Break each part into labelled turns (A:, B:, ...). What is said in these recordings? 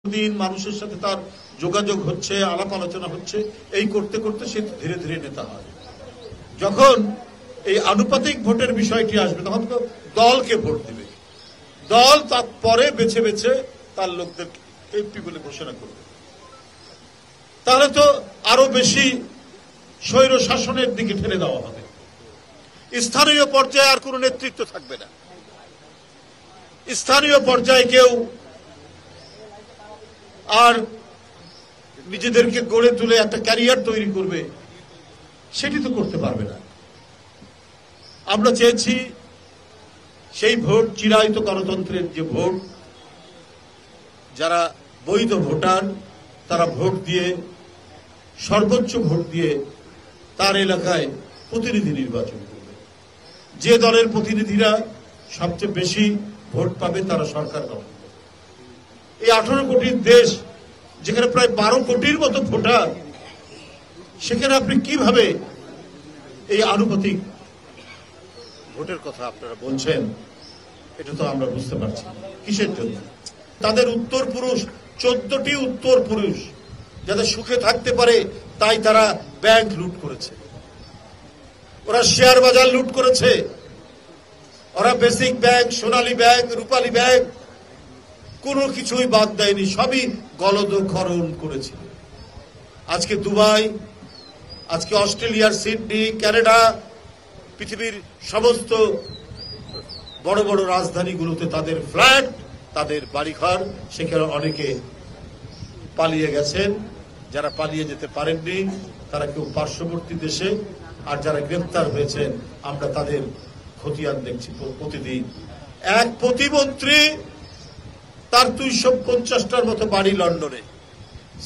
A: দিন মানুষের সাথে তার যোগাযোগ হচ্ছে, আলাপ আলোচনা হচ্ছে, এই করতে করতে সে ধীরে ধীরে নেতা হয়। যখন এই আনুপাতিক ভোটের বিষয়টি আসবে তখন তো দলকে ভোট দিবে, দল তারপরে বেছে বেছে তার লোকদের এমপি বলে ঘোষণা করবে। তাহলে তো আরো বেশি স্বৈর শাসনের দিকে ঠেলে দেওয়া হবে। স্থানীয় পর্যায়ে আর কোন নেতৃত্ব থাকবে না। স্থানীয় পর্যায়ে কেউ আর নিজেদেরকে গড়ে তুলে একটা ক্যারিয়ার তৈরি করবে, সেটি তো করতে পারবে না। আমরা চেয়েছি সেই ভোট, চিরায়ত গণতন্ত্রের যে ভোট, যারা বৈধ ভোটার তারা ভোট দিয়ে, সর্বোচ্চ ভোট দিয়ে তার এলাকায় প্রতিনিধি নির্বাচন করবে। যে দলের প্রতিনিধিরা সবচেয়ে বেশি ভোট পাবে তারা সরকার গঠন করবে। এই 18 কোটির দেশ, যেখানে প্রায় 12 কোটির মতো ভোটার, সেখানে আপনি কিভাবে এই আনুপাতিক ভোটের কথা আপনারা বলছেন? এটা তো আমরা বুঝতে পারছি কিসের জন্য। তাদের উত্তর পুরুষ, 14টি উত্তর পুরুষ যাতে সুখে থাকতে পারে তাই তারা ব্যাংক লুট করেছে, ওরা শেয়ার বাজার লুট করেছে, ওরা বেসিক ব্যাংক, সোনালী ব্যাংক, রূপালী ব্যাংক কোনো কিছুই বাদ দেয়নি, সবই গলদখরণ করেছিল। আজকে দুবাই, আজকে অস্ট্রেলিয়ার সিডনি, কানাডা, পৃথিবীর সমস্ত বড় বড় রাজধানীগুলোতে তাদের ফ্ল্যাট, তাদের বাড়িঘর, সেখানে অনেকে পালিয়ে গেছেন। যারা পালিয়ে যেতে পারেননি তারা কেউ পার্শ্ববর্তী দেশে, আর যারা গ্রেফতার হয়েছেন আমরা তাদের খতিয়ান দেখছি প্রতিদিন। এক প্রতিমন্ত্রী, তার 250টার মতো বাড়ি লন্ডনে,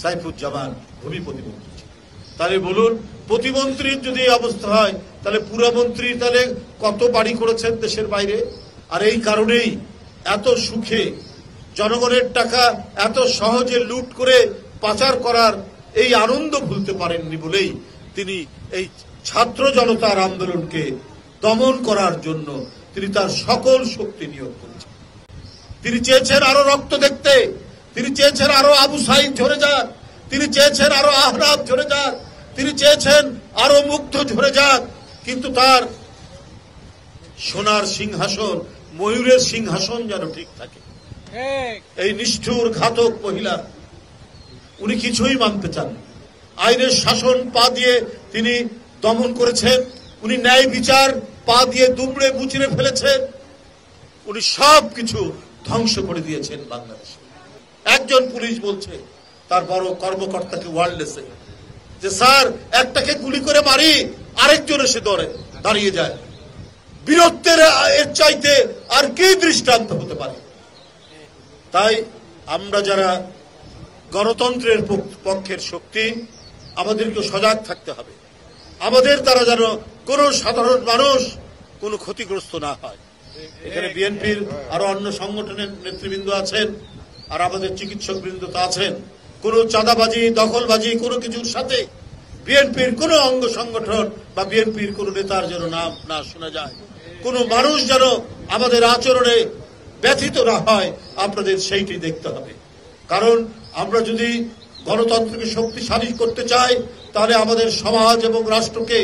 A: সাইফুজ্জামান ভূমি প্রতিমন্ত্রী। তাহলে বলুন, প্রতিমন্ত্রীর যদি এই অবস্থা হয় তাহলে পুরমন্ত্রী তাহলে কত বাড়ি করেছেন দেশের বাইরে। আর এই কারণেই এত সুখে জনগণের টাকা এত সহজে লুট করে পাচার করার এই আনন্দ ভুলতে পারেননি বলেই তিনি এই ছাত্র জনতার আন্দোলনকে দমন করার জন্য তিনি তার সকল শক্তি নিয়োগ করেছেন। তিনি চেয়েছেন আরো রক্ত দেখতে, তিনি চেয়েছেন আরো আবু সাইদ ঝরে যাক, তিনি চেয়েছেন আরো আহরাব ঝরে যাক, তিনি চেয়েছেন আরো মুগ্ধ ঝরে যাক, কিন্তু তার সোনার সিংহাসন, ময়ূরের সিংহাসন যেন ঠিক থাকে। এই নিষ্ঠুর ঘাতক মহিলা, উনি কিছুই মানতে চান। আইনের শাসন পা দিয়ে তিনি দমন করেছেন, উনি ন্যায় বিচার পা দিয়ে দুমড়ে মুচড়ে ফেলেছেন, উনি সবকিছু ধ্বংস করে দিয়েছেন বাংলাদেশে। একজন পুলিশ বলছে তার বড় কর্মকর্তাকে ওয়ার্ল্ডলেসে যে স্যার, একটাকে গুলি করে মারি, আরেকজন এসে দাঁড়িয়ে যায়। বীরত্বের এর চাইতে আর কি দৃষ্টান্ত হতে পারে? তাই আমরা যারা গণতন্ত্রের পক্ষের শক্তি, আমাদেরকে সজাগ থাকতে হবে। আমাদের দ্বারা যেন কোন সাধারণ মানুষ কোনো ক্ষতিগ্রস্ত না হয়। এখানে বিএনপির আরো অন্য সংগঠনের নেতৃবৃন্দ আছেন, আর আমাদের চিকিৎসক বৃন্দ তো আছেন। কোন চাঁদাবাজি, দখলবাজি কোনো কিছুর সাথে বিএনপির কোন অঙ্গ সংগঠন বা বিএনপির কোন নেতার যেন নাম না শোনা যায়, কোন মানুষ যেন আমাদের আচরণে ব্যথিত না হয়, আপনাদের সেইটি দেখতে হবে। কারণ আমরা যদি গণতন্ত্রকে শক্তিশালী করতে চাই তাহলে আমাদের সমাজ এবং রাষ্ট্রকে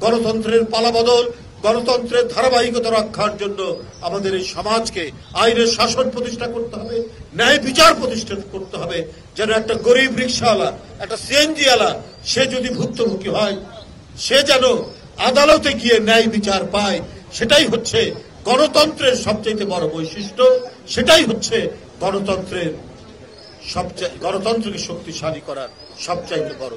A: গণতন্ত্রের পালাবদল, গণতন্ত্রের ধারাবাহিকতা রক্ষার জন্য আমাদের এই সমাজকে আইনের শাসন প্রতিষ্ঠা করতে হবে, ন্যায় বিচার প্রতিষ্ঠা করতে হবে। যেন একটা গরিব রিক্সাওয়ালা, একটা সিএনজিওয়ালা, সে যদি ভুক্তভোগী হয়, সে যেন আদালতে গিয়ে ন্যায় বিচার পায়। সেটাই হচ্ছে গণতন্ত্রের সবচাইতে বড় বৈশিষ্ট্য, সেটাই হচ্ছে গণতন্ত্রকে শক্তিশালী করার সবচাইতে বড়